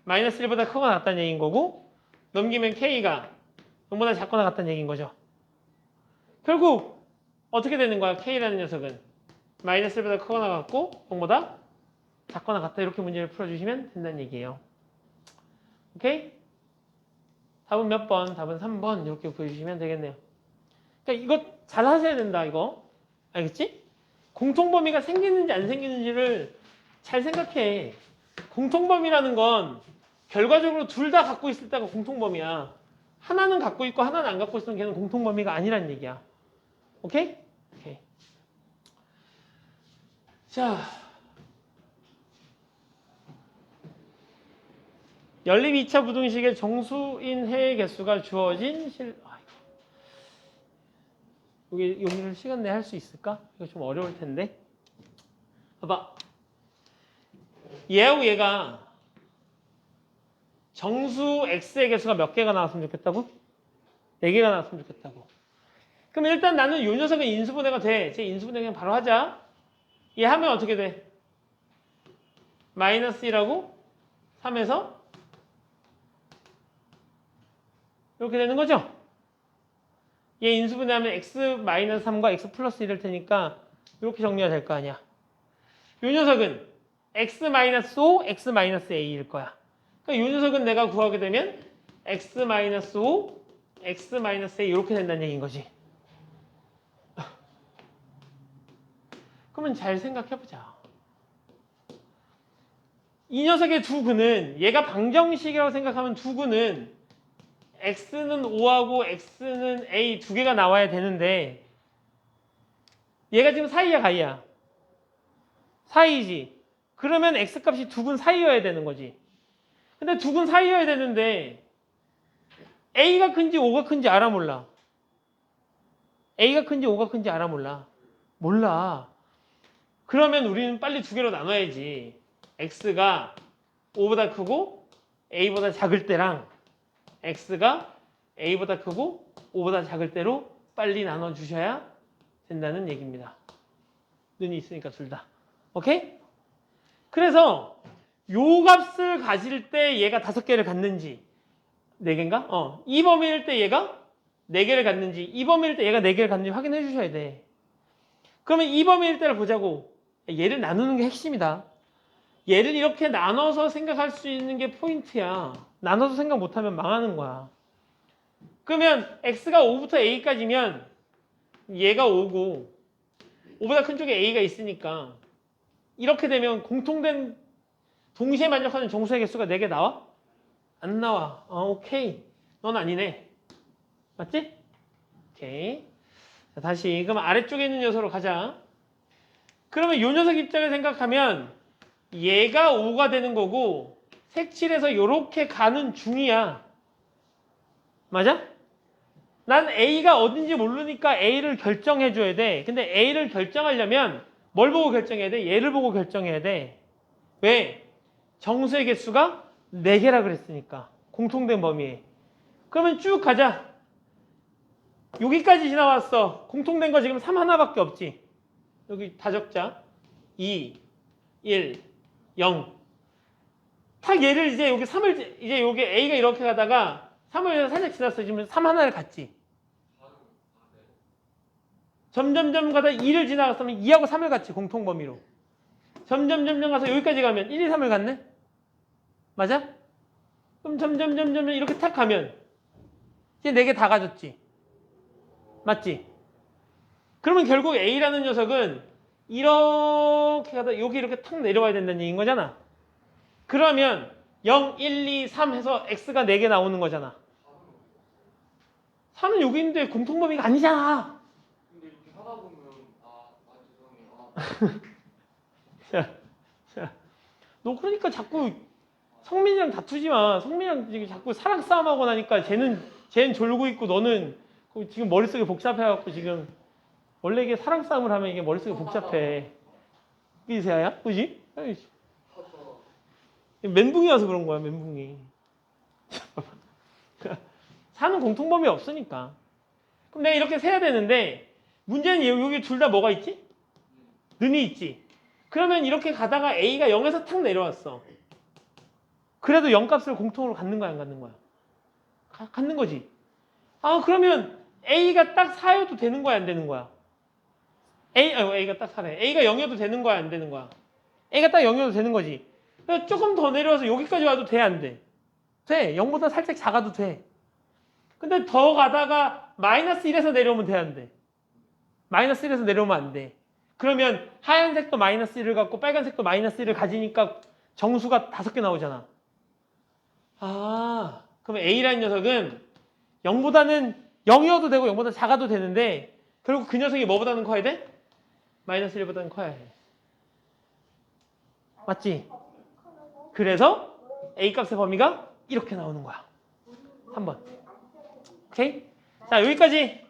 마이너스 1보다 크거나 같다는 얘기인 거고, 넘기면 K가 0보다 작거나 같다는 얘기인 거죠. 결국 어떻게 되는 거야? K라는 녀석은 마이너스 1보다 크거나 같고 0보다 작거나 같다. 이렇게 문제를 풀어주시면 된다는 얘기예요. 오케이? 답은 몇 번? 답은 3번 이렇게 보여주시면 되겠네요. 그러니까 이거 잘 하셔야 된다. 이거 알겠지? 공통범위가 생기는지 안 생기는지를 잘 생각해. 공통범위라는 건 결과적으로 둘 다 갖고 있을 때가 공통범위야. 하나는 갖고 있고 하나는 안 갖고 있으면 걔는 공통범위가 아니란 얘기야. 오케이? 오케이. 자, 연립 2차 부등식의 정수인 해의 개수가 주어진 여기를 시간 내에 할 수 있을까? 이거 좀 어려울 텐데. 봐봐. 얘하고 얘가 정수 x의 개수가 몇 개가 나왔으면 좋겠다고? 4개가 나왔으면 좋겠다고. 그럼 일단 나는 이 녀석은 인수분해가 돼. 제 인수분해 그냥 바로 하자. 얘 하면 어떻게 돼? 마이너스 1하고 3에서 이렇게 되는 거죠? 얘 인수분해하면 x-3과 x 플러스 1일 테니까 이렇게 정리가 될 거 아니야. 이 녀석은 x-5, x-a일 거야. 그러니까 이 녀석은 내가 구하게 되면 x-5, x-a 이렇게 된다는 얘기인 거지. 그러면 잘 생각해보자. 이 녀석의 두 근은 얘가 방정식이라고 생각하면 두 근은 x는 5하고 x는 a 두 개가 나와야 되는데 얘가 지금 사이야 가이야? 사이지. 그러면 x값이 두 근 사이여야 되는 거지. 근데 두 근 사이여야 되는데 a가 큰지 5가 큰지 알아 몰라? a가 큰지 5가 큰지 알아 몰라? 몰라. 그러면 우리는 빨리 두 개로 나눠야지. x가 5보다 크고 a보다 작을 때랑 x가 a보다 크고 5보다 작을 때로 빨리 나눠주셔야 된다는 얘기입니다. 눈이 있으니까 둘 다. 오케이? 그래서 요 값을 가질 때 얘가 5개를 갖는지 4개인가? 이 범위일 때 얘가 4개를 갖는지 이 범위일 때 얘가 4개를 갖는지 확인해 주셔야 돼. 그러면 이 범위일 때를 보자고. 얘를 나누는 게 핵심이다. 얘를 이렇게 나눠서 생각할 수 있는 게 포인트야. 나눠서 생각 못하면 망하는 거야. 그러면 x가 5부터 a까지면 얘가 5고 5보다 큰 쪽에 a가 있으니까 이렇게 되면 공통된 동시에 만족하는 정수의 개수가 4개 나와? 안 나와. 오케이. 넌 아니네. 맞지? 오케이. 자, 다시 그럼 아래쪽에 있는 녀석으로 가자. 그러면 이 녀석 입장을 생각하면 얘가 5가 되는 거고 색칠해서 이렇게 가는 중이야. 맞아? 난 A가 어딘지 모르니까 A를 결정해 줘야 돼. 근데 A를 결정하려면 뭘 보고 결정해야 돼? 얘를 보고 결정해야 돼. 왜? 정수의 개수가 4개라 그랬으니까. 공통된 범위에. 그러면 쭉 가자. 여기까지 지나왔어. 공통된 거 지금 3 하나밖에 없지. 여기 다 적자. 2, 1, 0. 딱 얘를 이제 여기 3을 이제 여기 A가 이렇게 가다가 3을 살짝 지났어. 지금 3 하나를 갔지. 점점점 가다 2를 지나갔으면 2하고 3을 갔지. 공통 범위로. 점점점 가서 여기까지 가면 1, 2, 3을 갔네. 맞아? 그럼 점점점 이렇게 탁 가면 이제 4개 다 가졌지. 맞지? 그러면 결국 A라는 녀석은 이렇게 가다 여기 이렇게 탁 내려와야 된다는 얘기인 거잖아. 그러면 0, 1, 2, 3 해서 X가 4개 나오는 거잖아. 4는 여기 있는데 공통범위가 아니잖아. 근데 이렇게 하다 보면 죄송해요. 자, 너 그러니까 자꾸 성민이랑 다투지 마. 성민이랑 지금 자꾸 사랑 싸움하고 나니까 쟤는 졸고 있고 너는 지금 머릿속에 복잡해갖고 지금 원래 이게 사랑 싸움을 하면 이게 머릿속이 복잡해. 이게 세아야? 그지? 아이씨. 멘붕이 와서 그런 거야, 멘붕이. 사는 공통범위 없으니까. 그럼 내가 이렇게 세야 되는데, 문제는 여기 둘 다 뭐가 있지? 는이 있지. 그러면 이렇게 가다가 A가 0에서 탁 내려왔어. 그래도 0값을 공통으로 갖는 거야, 안 갖는 거야? 갖는 거지. 아, 그러면 A가 딱 4여도 되는 거야, 안 되는 거야? A가 딱 4네. A가 0이어도 되는 거야, 안 되는 거야? A가 딱 0이어도 되는 거지. 그러니까 조금 더 내려와서 여기까지 와도 돼, 안 돼? 돼. 0보다 살짝 작아도 돼. 근데 더 가다가 마이너스 1에서 내려오면 돼, 안 돼? 마이너스 1에서 내려오면 안 돼. 그러면 하얀색도 마이너스 1을 갖고 빨간색도 마이너스 1을 가지니까 정수가 5개 나오잖아. 아, 그럼 A라는 녀석은 0보다는 0이어도 되고 0보다 작아도 되는데 결국 그 녀석이 뭐보다는 커야 돼? 마이너스 1보다는 커야 해. 맞지? 그래서 A값의 범위가 이렇게 나오는 거야. 3번. 오케이? 자, 여기까지.